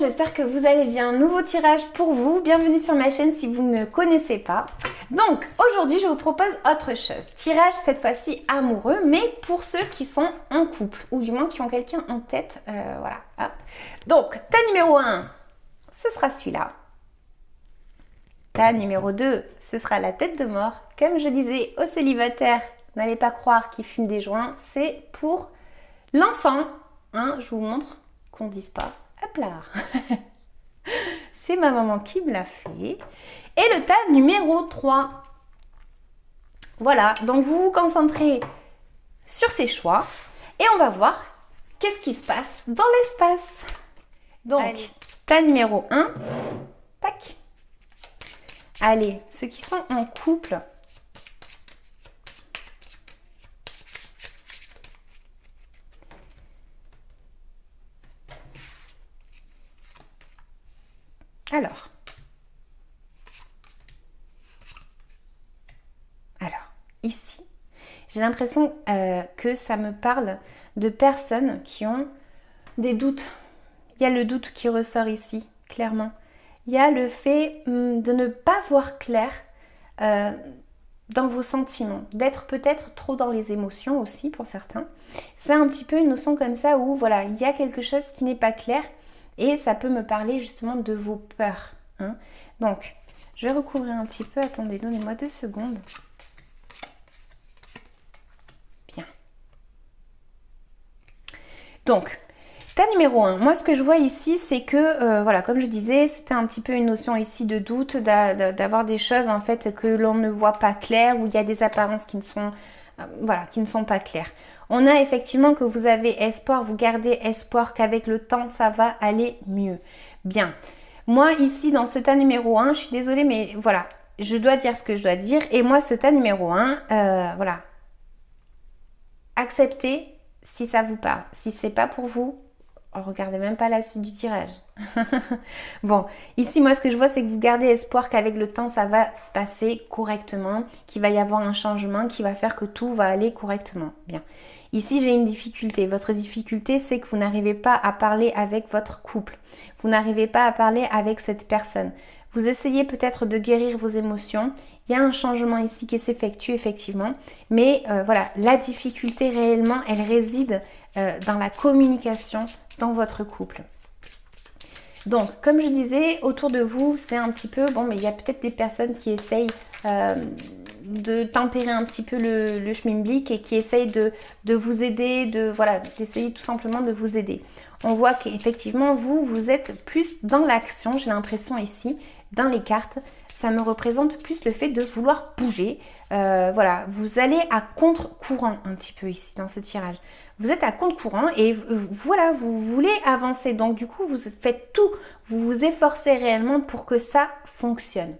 j'espère que vous allez bien. Nouveau tirage pour vous, bienvenue sur ma chaîne si vous ne me connaissez pas. Donc aujourd'hui je vous propose autre chose. Tirage cette fois-ci amoureux, mais pour ceux qui sont en couple, ou du moins qui ont quelqu'un en tête, voilà. Hop. Donc ta numéro 1, ce sera celui-là. Ta numéro 2, ce sera la tête de mort. Comme je disais aux célibataires, n'allez pas croire qu'ils fument des joints, c'est pour l'encens. Hein, je vous montre qu'on ne dise pas. Hop là. C'est ma maman qui me l'a fait. Et le tas numéro 3. Voilà, donc vous vous concentrez sur ces choix et on va voir qu'est-ce qui se passe dans l'espace. Donc, allez. Tas numéro 1. Tac. Allez, ceux qui sont en couple. Alors, ici, j'ai l'impression que ça me parle de personnes qui ont des doutes. Il y a le doute qui ressort ici, clairement. Il y a le fait de ne pas voir clair dans vos sentiments, d'être peut-être trop dans les émotions aussi pour certains. C'est un petit peu une notion comme ça où voilà, il y a quelque chose qui n'est pas clair et ça peut me parler justement de vos peurs. Hein. Donc, je vais recouvrir un petit peu. Attendez, donnez-moi 2 secondes. Bien. Donc, tas numéro 1. Moi, ce que je vois ici, c'est que, voilà, comme je disais, c'était un petit peu une notion ici de doute, d'avoir des choses, en fait, que l'on ne voit pas claires, où il y a des apparences qui ne sont, voilà, qui ne sont pas claires. On a effectivement que vous avez espoir, vous gardez espoir qu'avec le temps, ça va aller mieux. Bien. Moi, ici, dans ce tas numéro 1, je suis désolée, mais voilà, je dois dire ce que je dois dire. Et moi, ce tas numéro 1, voilà, acceptez si ça vous parle. Si c'est pas pour vous, regardez même pas la suite du tirage. Bon, ici, moi, ce que je vois, c'est que vous gardez espoir qu'avec le temps, ça va se passer correctement, qu'il va y avoir un changement qui va faire que tout va aller correctement. Bien. Ici, j'ai une difficulté. Votre difficulté, c'est que vous n'arrivez pas à parler avec votre couple. Vous n'arrivez pas à parler avec cette personne. Vous essayez peut-être de guérir vos émotions. Il y a un changement ici qui s'effectue effectivement. Mais voilà, la difficulté réellement, elle réside dans la communication dans votre couple. Donc, comme je disais, autour de vous, c'est un petit peu... Bon, mais il y a peut-être des personnes qui essayent de tempérer un petit peu le schmilblick et qui essayent de vous aider, voilà, d'essayer tout simplement de vous aider. On voit qu'effectivement, vous êtes plus dans l'action, j'ai l'impression ici, dans les cartes. Ça me représente plus le fait de vouloir bouger. Voilà, vous allez à contre-courant un petit peu ici dans ce tirage. Vous êtes à contre-courant et voilà, vous voulez avancer. Donc du coup, vous faites tout, vous vous efforcez réellement pour que ça fonctionne.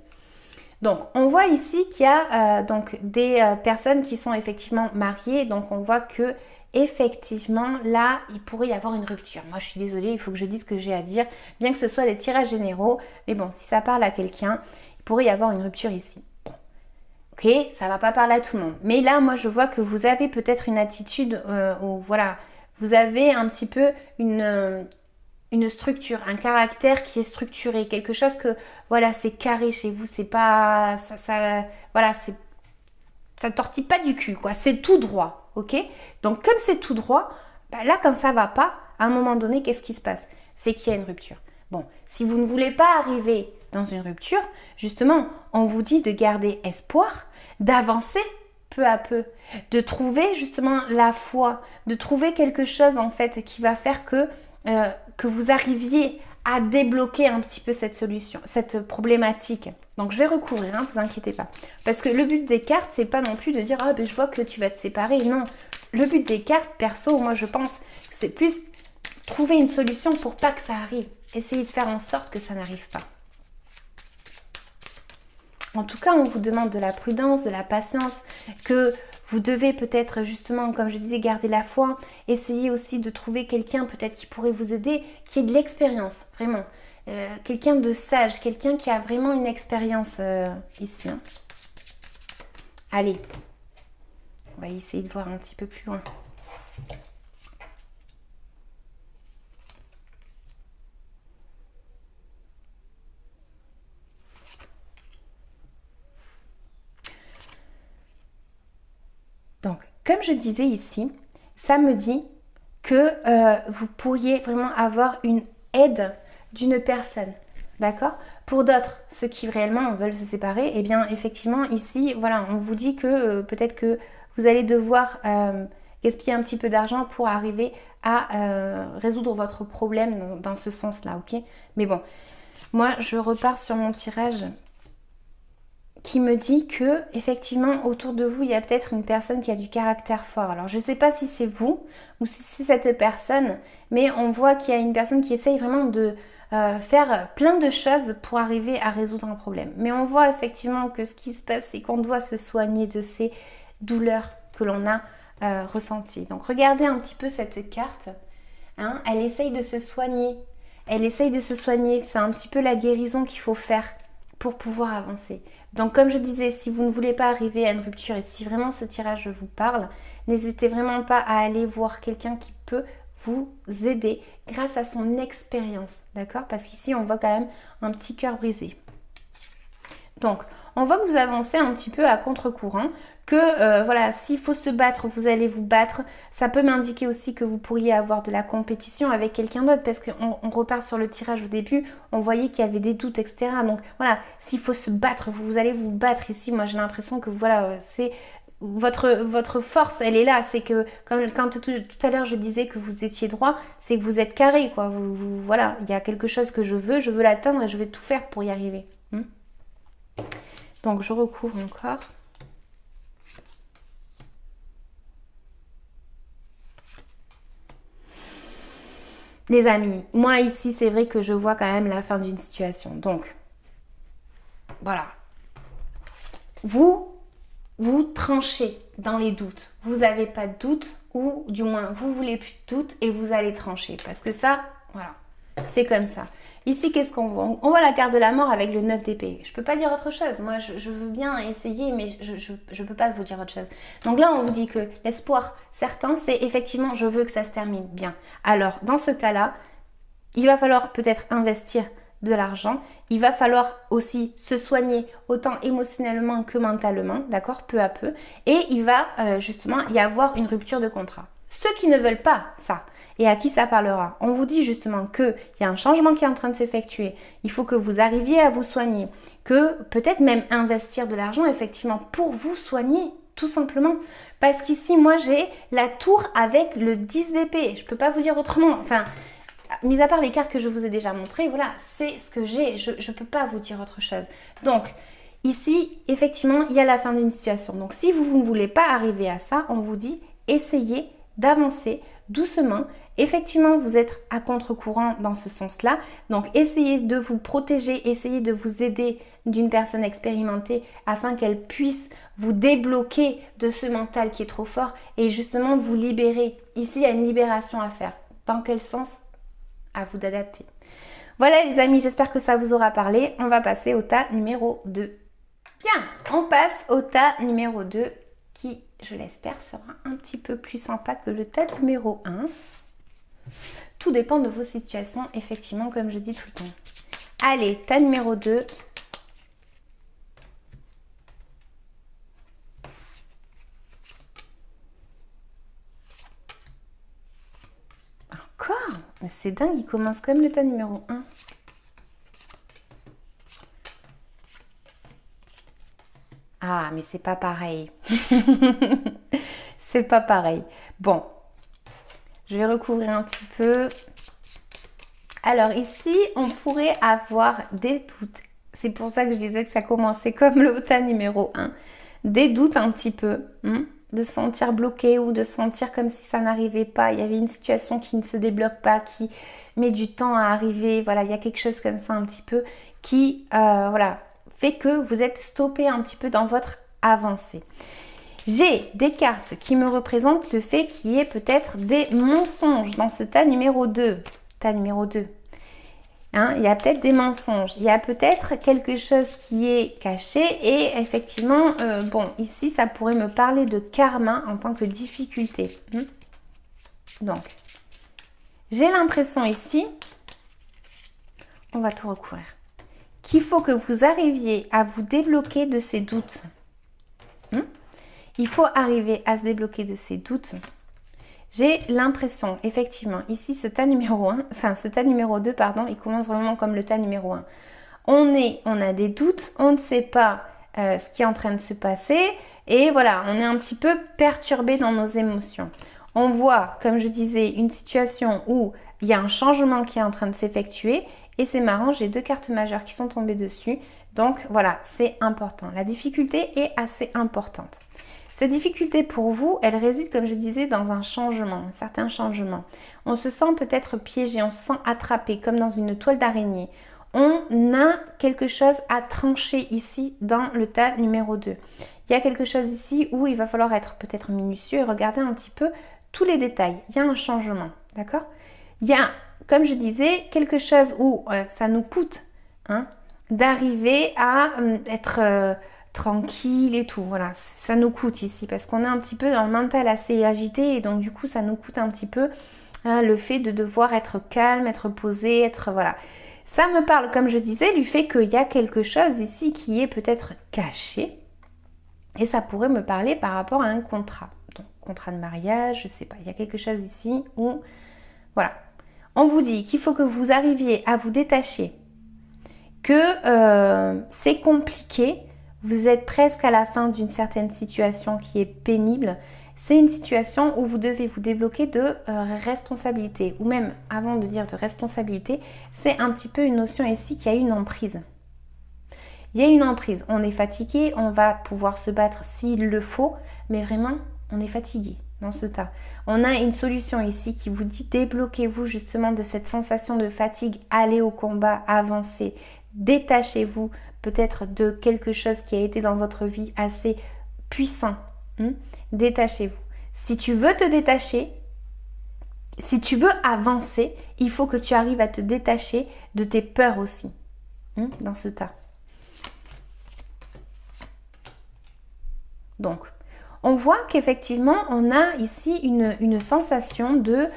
Donc on voit ici qu'il y a donc des personnes qui sont effectivement mariées. Donc on voit que effectivement là, il pourrait y avoir une rupture. Moi je suis désolée, il faut que je dise ce que j'ai à dire, bien que ce soit des tirages généraux. Mais bon, si ça parle à quelqu'un, il pourrait y avoir une rupture ici. Ok, ça va pas parler à tout le monde. Mais là, moi, je vois que vous avez peut-être une attitude où, voilà, vous avez un petit peu une structure, un caractère qui est structuré. Quelque chose que, voilà, c'est carré chez vous. C'est pas... voilà, ça tortille pas du cul, quoi. C'est tout droit, ok? Donc, comme c'est tout droit, bah là, quand ça va pas, à un moment donné, qu'est-ce qui se passe? C'est qu'il y a une rupture. Bon, si vous ne voulez pas arriver dans une rupture, justement, on vous dit de garder espoir, d'avancer peu à peu, de trouver justement la foi, de trouver quelque chose en fait qui va faire que vous arriviez à débloquer un petit peu cette solution, cette problématique. Donc je vais recouvrir, hein, vous inquiétez pas. Parce que le but des cartes, c'est pas non plus de dire « Ah ben je vois que tu vas te séparer ». Non, le but des cartes, perso, moi je pense que c'est plus trouver une solution pour pas que ça arrive. Essayez de faire en sorte que ça n'arrive pas. En tout cas, on vous demande de la prudence, de la patience, que vous devez peut-être justement, comme je disais, garder la foi. Essayez aussi de trouver quelqu'un peut-être qui pourrait vous aider, qui ait de l'expérience, vraiment. Quelqu'un de sage, quelqu'un qui a vraiment une expérience ici. Hein. Allez, on va essayer de voir un petit peu plus loin. comme je disais ici, ça me dit que vous pourriez vraiment avoir une aide d'une personne. D'accord? Pour d'autres, ceux qui réellement veulent se séparer, eh bien effectivement ici, voilà, on vous dit que peut-être que vous allez devoir gaspiller un petit peu d'argent pour arriver à résoudre votre problème dans ce sens-là, ok? Mais bon, moi je repars sur mon tirage qui me dit que effectivement autour de vous il y a peut-être une personne qui a du caractère fort. Alors je ne sais pas si c'est vous ou si c'est cette personne, mais on voit qu'il y a une personne qui essaye vraiment de faire plein de choses pour arriver à résoudre un problème. Mais on voit effectivement que ce qui se passe, c'est qu'on doit se soigner de ces douleurs que l'on a ressenties. Donc regardez un petit peu cette carte. Hein, elle essaye de se soigner. Elle essaye de se soigner. C'est un petit peu la guérison qu'il faut faire pour pouvoir avancer. Donc comme je disais, si vous ne voulez pas arriver à une rupture et si vraiment ce tirage vous parle, n'hésitez vraiment pas à aller voir quelqu'un qui peut vous aider grâce à son expérience, d'accord? Parce qu'ici on voit quand même un petit cœur brisé. Donc on voit que vous avancez un petit peu à contre-courant, que voilà, s'il faut se battre, vous allez vous battre. Ça peut m'indiquer aussi que vous pourriez avoir de la compétition avec quelqu'un d'autre, parce qu'on repart sur le tirage au début, on voyait qu'il y avait des doutes, etc. Donc voilà, s'il faut se battre, vous allez vous battre ici. Moi j'ai l'impression que voilà, c'est votre force, elle est là. C'est que quand tout à l'heure je disais que vous étiez droit, c'est que vous êtes carré, quoi. Voilà, il y a quelque chose que je veux l'atteindre et je vais tout faire pour y arriver. Donc je recouvre encore. Les amis, moi ici c'est vrai que je vois quand même la fin d'une situation. Donc voilà. Vous tranchez dans les doutes. Vous n'avez pas de doute, ou du moins vous voulez plus de doute et vous allez trancher. Parce que ça, voilà, c'est comme ça. Ici, qu'est-ce qu'on voit? On voit la carte de la mort avec le 9 d'épée. Je ne peux pas dire autre chose. Moi, je veux bien essayer, mais je ne peux pas vous dire autre chose. Donc là, on vous dit que l'espoir certain, c'est effectivement, je veux que ça se termine bien. Alors, dans ce cas-là, il va falloir peut-être investir de l'argent. Il va falloir aussi se soigner autant émotionnellement que mentalement, d'accord, peu à peu. Et il va justement y avoir une rupture de contrat. Ceux qui ne veulent pas ça, et à qui ça parlera, on vous dit justement qu'il y a un changement qui est en train de s'effectuer. Il faut que vous arriviez à vous soigner, que peut-être même investir de l'argent effectivement pour vous soigner, tout simplement. Parce qu'ici, moi, j'ai la tour avec le 10 d'épée. Je ne peux pas vous dire autrement. Enfin, mis à part les cartes que je vous ai déjà montrées, voilà, c'est ce que j'ai. Je ne peux pas vous dire autre chose. Donc, ici, effectivement, il y a la fin d'une situation. Donc, si vous ne voulez pas arriver à ça, on vous dit, essayez d'avancer doucement. Effectivement, vous êtes à contre-courant dans ce sens-là. Donc, essayez de vous protéger, essayez de vous aider d'une personne expérimentée afin qu'elle puisse vous débloquer de ce mental qui est trop fort et justement vous libérer. Ici, il y a une libération à faire. Dans quel sens? À vous d'adapter. Voilà les amis, j'espère que ça vous aura parlé. On va passer au tas numéro 2. Bien, on passe au tas numéro 2 qui, je l'espère, sera un petit peu plus sympa que le tas numéro 1. Tout dépend de vos situations, effectivement, comme je dis tout le temps. Allez, tas numéro 2. Encore? Mais c'est dingue, il commence comme le tas numéro 1. Ah, mais c'est pas pareil. C'est pas pareil. Bon, je vais recouvrir un petit peu. Alors ici, on pourrait avoir des doutes. C'est pour ça que je disais que ça commençait comme le tas numéro 1. Des doutes un petit peu. De se sentir bloqué ou de se sentir comme si ça n'arrivait pas. Il y avait une situation qui ne se débloque pas, qui met du temps à arriver. Voilà, il y a quelque chose comme ça un petit peu qui voilà, fait que vous êtes stoppé un petit peu dans votre avancée. J'ai des cartes qui me représentent le fait qu'il y ait peut-être des mensonges dans ce tas numéro 2. Tas numéro 2. Hein, il y a peut-être des mensonges, il y a peut-être quelque chose qui est caché et effectivement, bon, ici, ça pourrait me parler de karma en tant que difficulté. Donc, j'ai l'impression ici, on va tout recouvrir, qu'il faut que vous arriviez à vous débloquer de ces doutes. Il faut arriver à se débloquer de ces doutes. J'ai l'impression, effectivement, ici ce tas numéro 1, enfin ce tas numéro 2, pardon, il commence vraiment comme le tas numéro 1. On a des doutes, on ne sait pas ce qui est en train de se passer et voilà, on est un petit peu perturbé dans nos émotions. On voit, comme je disais, une situation où il y a un changement qui est en train de s'effectuer et c'est marrant, j'ai 2 cartes majeures qui sont tombées dessus. Donc voilà, c'est important. La difficulté est assez importante. Cette difficulté pour vous, elle réside, comme je disais, dans un changement, un certain changement. On se sent peut-être piégé, on se sent attrapé comme dans une toile d'araignée. On a quelque chose à trancher ici dans le tas numéro 2. Il y a quelque chose ici où il va falloir être peut-être minutieux et regarder un petit peu tous les détails. Il y a un changement, d'accord? Il y a, comme je disais, quelque chose où ça nous coûte d'arriver à être tranquille et tout. Voilà, ça nous coûte ici parce qu'on est un petit peu dans le mental assez agité et donc du coup ça nous coûte un petit peu le fait de devoir être calme, être posé, être voilà. Ça me parle, comme je disais, du fait qu'il y a quelque chose ici qui est peut-être caché et ça pourrait me parler par rapport à un contrat. Donc, contrat de mariage, je sais pas, il y a quelque chose ici où, voilà. On vous dit qu'il faut que vous arriviez à vous détacher, que c'est compliqué, vous êtes presque à la fin d'une certaine situation qui est pénible. C'est une situation où vous devez vous débloquer de responsabilité, ou même avant de dire de responsabilité, c'est un petit peu une notion ici qu'il y a une emprise. Il y a une emprise, on est fatigué, on va pouvoir se battre s'il le faut, mais vraiment, on est fatigué dans ce tas. On a une solution ici qui vous dit débloquez-vous justement de cette sensation de fatigue, allez au combat, avancez, détachez-vous peut-être de quelque chose qui a été dans votre vie assez puissant. Détachez-vous. Si tu veux te détacher, si tu veux avancer, il faut que tu arrives à te détacher de tes peurs aussi, dans ce tas. Donc, on voit qu'effectivement, on a ici une sensation de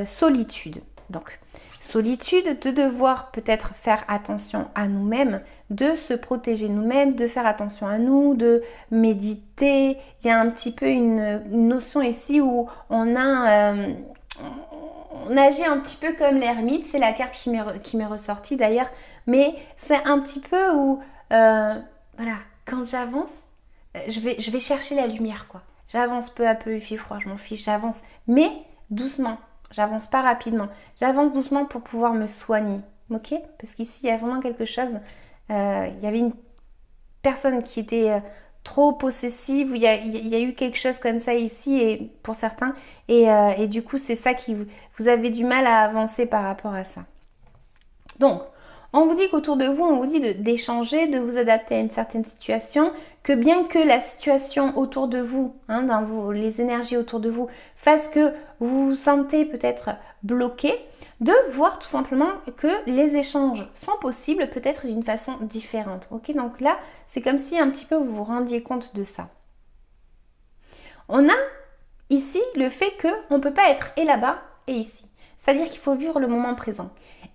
solitude. Donc, solitude, de devoir peut-être faire attention à nous-mêmes, de se protéger nous-mêmes, de faire attention à nous, de méditer. Il y a un petit peu une notion ici où on agit un petit peu comme l'ermite. C'est la carte qui m'est ressortie d'ailleurs. Mais c'est un petit peu où, voilà, quand j'avance, je vais chercher la lumière, quoi. J'avance peu à peu, il fait froid, je m'en fiche, j'avance. Mais doucement. J'avance pas rapidement. J'avance doucement pour pouvoir me soigner. Ok? Parce qu'ici, il y a vraiment quelque chose. Il y avait une personne qui était trop possessive. Il y a eu quelque chose comme ça ici et pour certains. Et du coup, c'est ça qui vous avez du mal à avancer par rapport à ça. Donc, on vous dit qu'autour de vous, on vous dit d'échanger, de vous adapter à une certaine situation, que bien que la situation autour de vous, dans les énergies autour de vous, fasse que vous vous sentez peut-être bloqué, de voir tout simplement que les échanges sont possibles peut-être d'une façon différente. Ok, donc là, c'est comme si un petit peu vous vous rendiez compte de ça. On a ici le fait qu'on ne peut pas être et là-bas et ici. C'est-à-dire qu'il faut vivre le moment présent.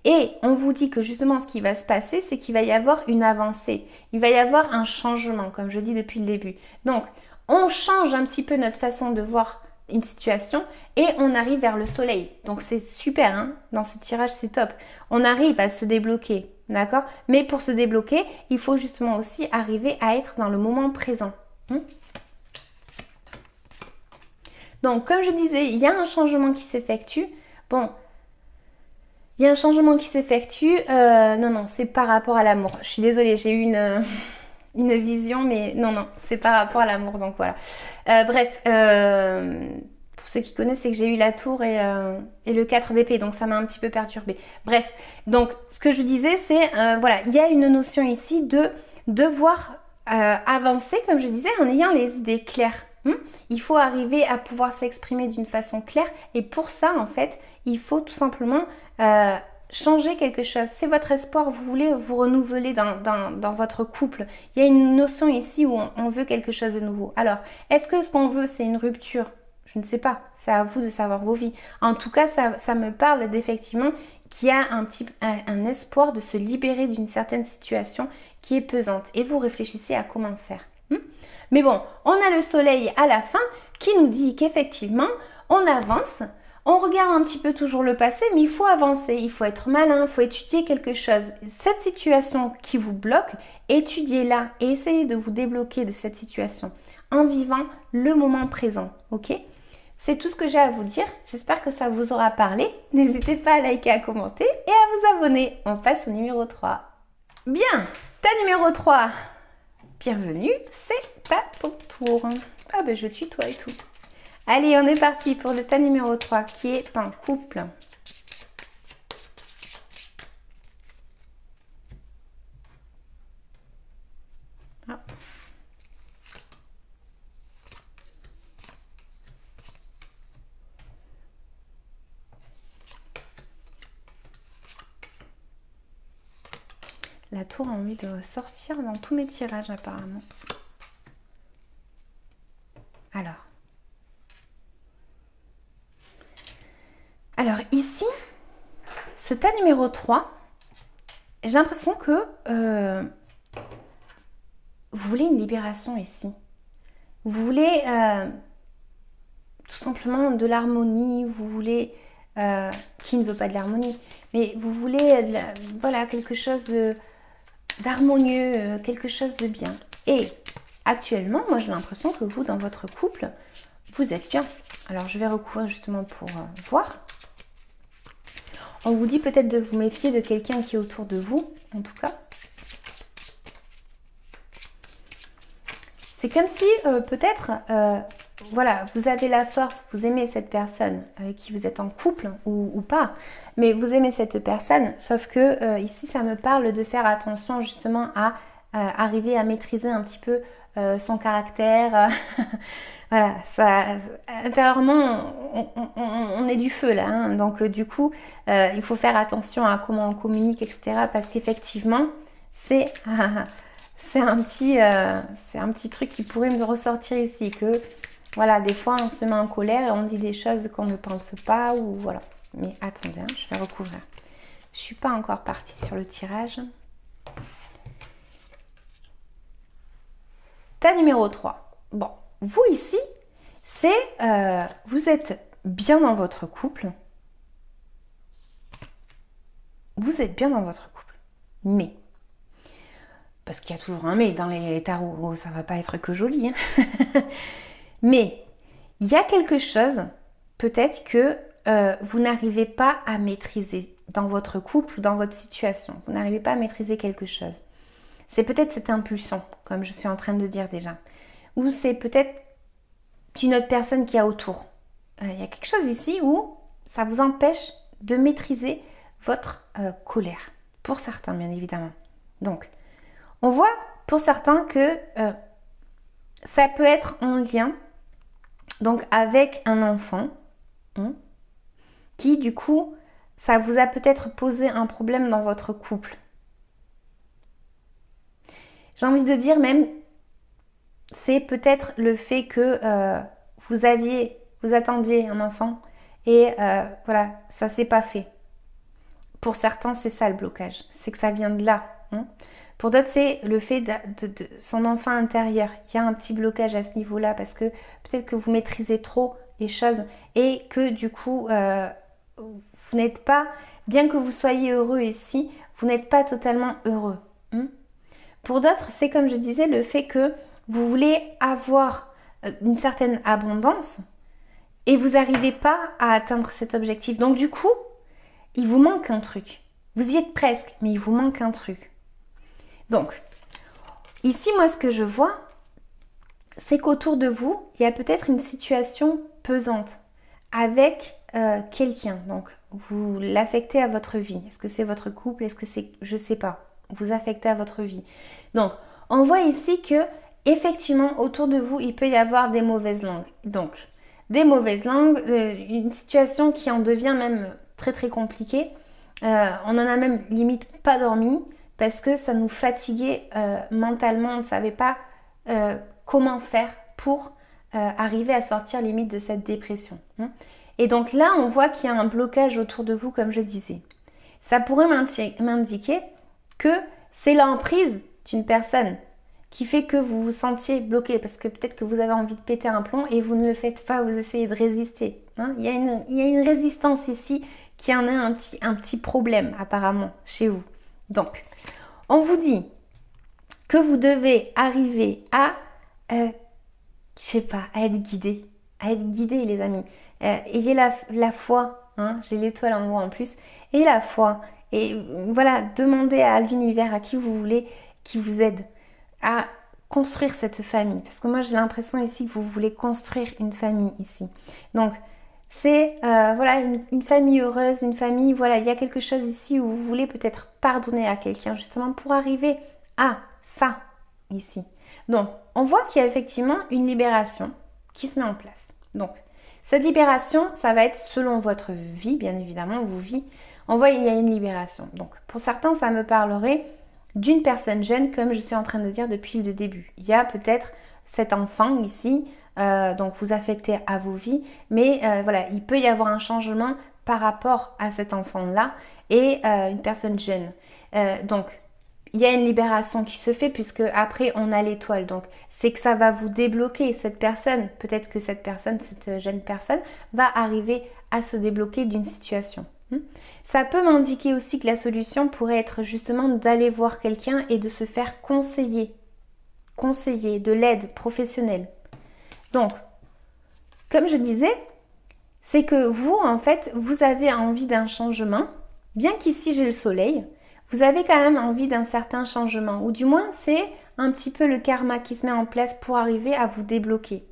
Et on vous dit que justement ce qui va se passer, c'est qu'il va y avoir une avancée. Il va y avoir un changement, comme je dis depuis le début. Donc, on change un petit peu notre façon de voir une situation et on arrive vers le soleil. Donc, c'est super, dans ce tirage, c'est top. On arrive à se débloquer, d'accord? Mais pour se débloquer, il faut justement aussi arriver à être dans le moment présent. Donc, comme je disais, il y a un changement qui s'effectue. Bon, il y a un changement qui s'effectue. Non, c'est par rapport à l'amour. Je suis désolée, j'ai eu une vision, mais non, c'est par rapport à l'amour. Donc voilà. Bref, pour ceux qui connaissent, c'est que j'ai eu la tour et le 4 d'épée. Donc ça m'a un petit peu perturbée. Bref, donc ce que je disais, c'est, voilà, il y a une notion ici de devoir avancer, comme je disais, en ayant les idées claires. Il faut arriver à pouvoir s'exprimer d'une façon claire et pour ça en fait il faut tout simplement changer quelque chose. C'est votre espoir, vous voulez vous renouveler dans votre couple. Il y a une notion ici où on veut quelque chose de nouveau. Alors, est-ce que ce qu'on veut c'est une rupture? Je ne sais pas, c'est à vous de savoir vos vies. En tout cas, ça me parle d'effectivement qu'il y a un espoir de se libérer d'une certaine situation qui est pesante et vous réfléchissez à comment faire. Mais bon, on a le soleil à la fin qui nous dit qu'effectivement, on avance, on regarde un petit peu toujours le passé, mais il faut avancer, il faut être malin, il faut étudier quelque chose. Cette situation qui vous bloque, étudiez-la et essayez de vous débloquer de cette situation en vivant le moment présent, ok? C'est tout ce que j'ai à vous dire. J'espère que ça vous aura parlé. N'hésitez pas à liker, à commenter et à vous abonner. On passe au numéro 3. Bien, ta numéro 3. Bienvenue, c'est à ton tour. Ah ben je tutoie et tout. Allez, on est parti pour le tas numéro 3 qui est en couple. Ah. La tour a envie de sortir dans tous mes tirages apparemment. Alors ici, ce tas numéro 3, j'ai l'impression que vous voulez une libération ici. Vous voulez tout simplement de l'harmonie, vous voulez, qui ne veut pas de l'harmonie, mais vous voulez voilà, quelque chose d'harmonieux, quelque chose de bien. Et actuellement, moi j'ai l'impression que vous, dans votre couple, vous êtes bien. Alors je vais recouvrir justement pour voir. On vous dit peut-être de vous méfier de quelqu'un qui est autour de vous, en tout cas. C'est comme si peut-être, voilà, vous avez la force, vous aimez cette personne avec qui vous êtes en couple ou pas, mais vous aimez cette personne, sauf que ici ça me parle de faire attention justement à arriver à maîtriser un petit peu son caractère. Voilà, ça, intérieurement, on est du feu là, hein, donc du coup, il faut faire attention à comment on communique, etc. Parce qu'effectivement, c'est un petit truc qui pourrait me ressortir ici, que voilà, des fois on se met en colère et on dit des choses qu'on ne pense pas, ou voilà. Mais attendez, hein, je vais recouvrir. Je suis pas encore partie sur le tirage. Tas numéro 3. Bon. Vous ici, c'est vous êtes bien dans votre couple. Vous êtes bien dans votre couple. Mais, parce qu'il y a toujours un mais dans les tarots, ça va pas être que joli. Hein. Mais, il y a quelque chose, peut-être que vous n'arrivez pas à maîtriser dans votre couple, dans votre situation. Vous n'arrivez pas à maîtriser quelque chose. C'est peut-être cette impulsion, comme je suis en train de dire déjà. Ou c'est peut-être une autre personne qui est autour. Il y a quelque chose ici où ça vous empêche de maîtriser votre colère. Pour certains, bien évidemment. Donc, on voit pour certains que ça peut être en lien donc avec un enfant qui, du coup, ça vous a peut-être posé un problème dans votre couple. J'ai envie de dire même, c'est peut-être le fait que vous attendiez un enfant et voilà, ça s'est pas fait. Pour certains, c'est ça le blocage, c'est que ça vient de là. Hein. Pour d'autres, c'est le fait de son enfant intérieur. Il y a un petit blocage à ce niveau-là parce que peut-être que vous maîtrisez trop les choses et que du coup, vous n'êtes pas, bien que vous soyez heureux ici, vous n'êtes pas totalement heureux. Hein. Pour d'autres, c'est comme je disais, le fait que vous voulez avoir une certaine abondance et vous n'arrivez pas à atteindre cet objectif. Donc du coup, il vous manque un truc. Vous y êtes presque, mais il vous manque un truc. Donc, ici, moi, ce que je vois, c'est qu'autour de vous, il y a peut-être une situation pesante avec quelqu'un. Donc, vous l'affectez à votre vie. Est-ce que c'est votre couple? Est-ce que c'est... Je ne sais pas. Vous affectez à votre vie. Donc, on voit ici que effectivement, autour de vous, il peut y avoir des mauvaises langues. Donc, des mauvaises langues, une situation qui en devient même très très compliquée. On en a même limite pas dormi parce que ça nous fatiguait mentalement. On ne savait pas comment faire pour arriver à sortir limite de cette dépression. Hein. Et donc là, on voit qu'il y a un blocage autour de vous, comme je disais. Ça pourrait m'indiquer que c'est l'emprise d'une personne. qui fait que vous vous sentiez bloqué, parce que peut-être que vous avez envie de péter un plomb et vous ne le faites pas, vous essayez de résister. Hein. Il y a une résistance ici qui en a un petit problème apparemment chez vous. Donc, on vous dit que vous devez arriver à, je sais pas, à être guidé les amis. Ayez la foi, hein, j'ai l'étoile en haut en plus, ayez la foi et voilà, demandez à l'univers, à qui vous voulez, qui vous aide à construire cette famille. Parce que moi j'ai l'impression ici que vous voulez construire une famille ici. Donc c'est voilà une famille heureuse, une famille, voilà, il y a quelque chose ici où vous voulez peut-être pardonner à quelqu'un justement pour arriver à ça ici. Donc on voit qu'il y a effectivement une libération qui se met en place. Donc cette libération, ça va être selon votre vie, bien évidemment, vos vies. On voit qu'il y a une libération. Donc pour certains, ça me parlerait d'une personne jeune, comme je suis en train de dire depuis le début. Il y a peut-être cet enfant ici, donc vous affectez à vos vies, mais voilà, il peut y avoir un changement par rapport à cet enfant-là et une personne jeune. Donc, il y a une libération qui se fait puisque après on a l'étoile. Donc, c'est que ça va vous débloquer cette personne. Peut-être que cette personne, cette jeune personne, va arriver à se débloquer d'une situation. Ça peut m'indiquer aussi que la solution pourrait être justement d'aller voir quelqu'un et de se faire conseiller de l'aide professionnelle. Donc, comme je disais, c'est que vous, en fait, vous avez envie d'un changement, bien qu'ici j'ai le soleil, vous avez quand même envie d'un certain changement, ou du moins c'est un petit peu le karma qui se met en place pour arriver à vous débloquer.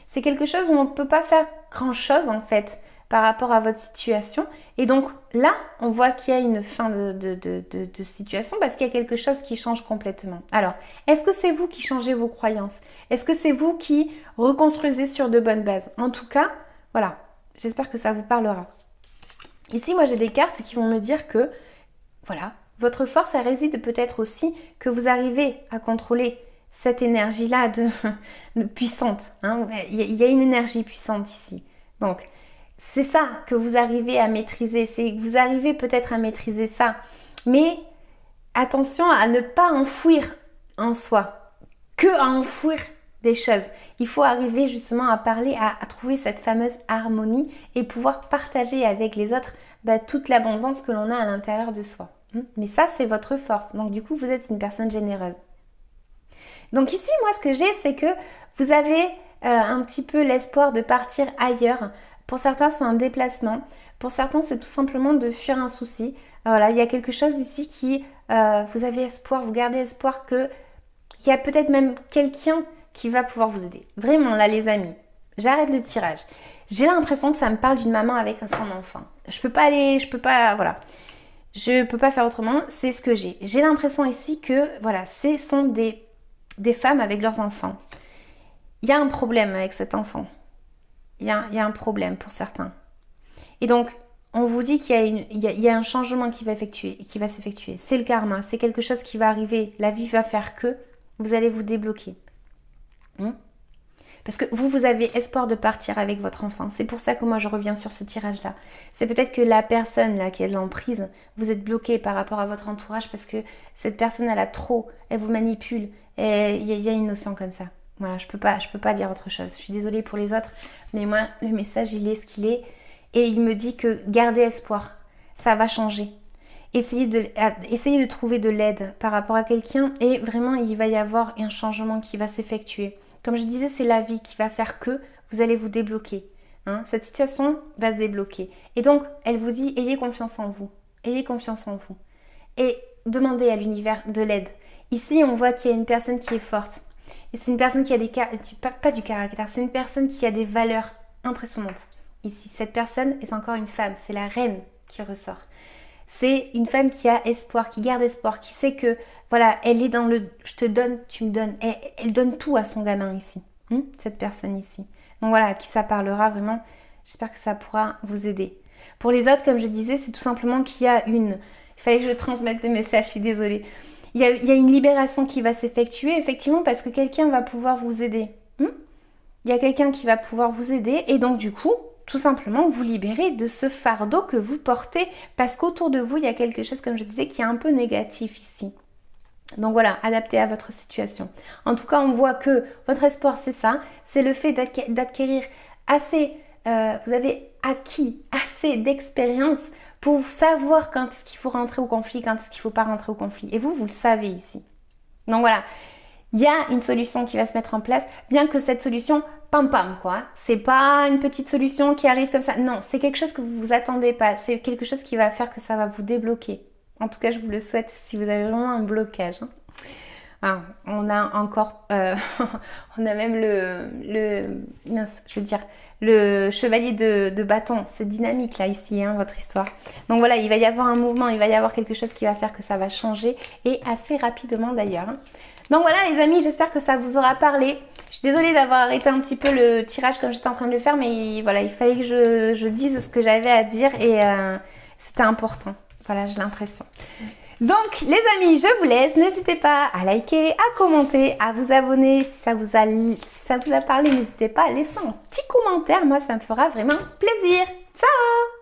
C'est quelque chose où on ne peut pas faire grand-chose en fait par rapport à votre situation. Et donc là, on voit qu'il y a une fin de situation parce qu'il y a quelque chose qui change complètement. Alors, est-ce que c'est vous qui changez vos croyances? Est-ce que c'est vous qui reconstruisez sur de bonnes bases? En tout cas, voilà, j'espère que ça vous parlera. Ici, moi, j'ai des cartes qui vont me dire que, voilà, votre force, elle réside peut-être aussi que vous arrivez à contrôler cette énergie-là de puissante. Hein. Il y a une énergie puissante ici. Donc, c'est ça que vous arrivez à maîtriser. C'est que vous arrivez peut-être à maîtriser ça. Mais attention à ne pas enfouir en soi. Que à enfouir des choses. Il faut arriver justement à parler, à trouver cette fameuse harmonie et pouvoir partager avec les autres toute l'abondance que l'on a à l'intérieur de soi. Mais ça, c'est votre force. Donc du coup, vous êtes une personne généreuse. Donc ici, moi, ce que j'ai, c'est que vous avez un petit peu l'espoir de partir ailleurs. Pour certains, c'est un déplacement. Pour certains, c'est tout simplement de fuir un souci. Voilà, il y a quelque chose ici qui, vous avez espoir, vous gardez espoir que il y a peut-être même quelqu'un qui va pouvoir vous aider. Vraiment, là, les amis, j'arrête le tirage. J'ai l'impression que ça me parle d'une maman avec son enfant. Je peux pas faire autrement, c'est ce que j'ai. J'ai l'impression ici que, voilà, ce sont des femmes avec leurs enfants. Il y a un problème avec cet enfant. Il y a un problème pour certains. Et donc, on vous dit qu'il y a un changement qui va s'effectuer. C'est le karma, c'est quelque chose qui va arriver. La vie va faire que vous allez vous débloquer. Parce que vous avez espoir de partir avec votre enfant. C'est pour ça que moi je reviens sur ce tirage-là. C'est peut-être que la personne là qui a de l'emprise, vous êtes bloqué par rapport à votre entourage parce que cette personne elle vous manipule. Et il y a une notion comme ça. Voilà, je peux pas dire autre chose. Je suis désolée pour les autres, mais moi le message il est ce qu'il est et il me dit que gardez espoir, ça va changer. Essayez de trouver de l'aide par rapport à quelqu'un et vraiment il va y avoir un changement qui va s'effectuer. Comme je disais, c'est la vie qui va faire que vous allez vous débloquer. Cette situation va se débloquer. Et donc, elle vous dit, ayez confiance en vous. Ayez confiance en vous. Et demandez à l'univers de l'aide. Ici, on voit qu'il y a une personne qui est forte. Et c'est une personne qui a pas du caractère, c'est une personne qui a des valeurs impressionnantes. Ici, cette personne est encore une femme. C'est la reine qui ressort. C'est une femme qui a espoir, qui garde espoir, qui sait que, voilà, elle est dans le « je te donne, tu me donnes ». Elle donne tout à son gamin ici, cette personne ici. Donc voilà, qui ça parlera vraiment, j'espère que ça pourra vous aider. Pour les autres, comme je disais, c'est tout simplement qu'il y a il fallait que je transmette le message, je suis désolée. Il y a une libération qui va s'effectuer, effectivement, parce que quelqu'un va pouvoir vous aider. Il y a quelqu'un qui va pouvoir vous aider et donc du coup, tout simplement vous libérer de ce fardeau que vous portez parce qu'autour de vous, il y a quelque chose, comme je disais, qui est un peu négatif ici. Donc voilà, adapté à votre situation. En tout cas, on voit que votre espoir, c'est ça. C'est le fait d'acquérir assez, vous avez acquis assez d'expérience pour savoir quand est-ce qu'il faut rentrer au conflit, quand est-ce qu'il ne faut pas rentrer au conflit. Et vous, vous le savez ici. Donc voilà, il y a une solution qui va se mettre en place, bien que cette solution, pam pam quoi. C'est pas une petite solution qui arrive comme ça. Non, c'est quelque chose que vous vous attendez pas. C'est quelque chose qui va faire que ça va vous débloquer. En tout cas, je vous le souhaite si vous avez vraiment un blocage. Ah, on a encore, on a même le chevalier de bâton. C'est dynamique là ici, hein, votre histoire. Donc voilà, il va y avoir un mouvement, il va y avoir quelque chose qui va faire que ça va changer et assez rapidement d'ailleurs. Hein. Donc voilà les amis, j'espère que ça vous aura parlé. Je suis désolée d'avoir arrêté un petit peu le tirage comme j'étais en train de le faire, mais voilà, il fallait que je dise ce que j'avais à dire et c'était important. Voilà, j'ai l'impression. Donc les amis, je vous laisse. N'hésitez pas à liker, à commenter, à vous abonner. Si ça vous a parlé, n'hésitez pas à laisser un petit commentaire. Moi, ça me fera vraiment plaisir. Ciao!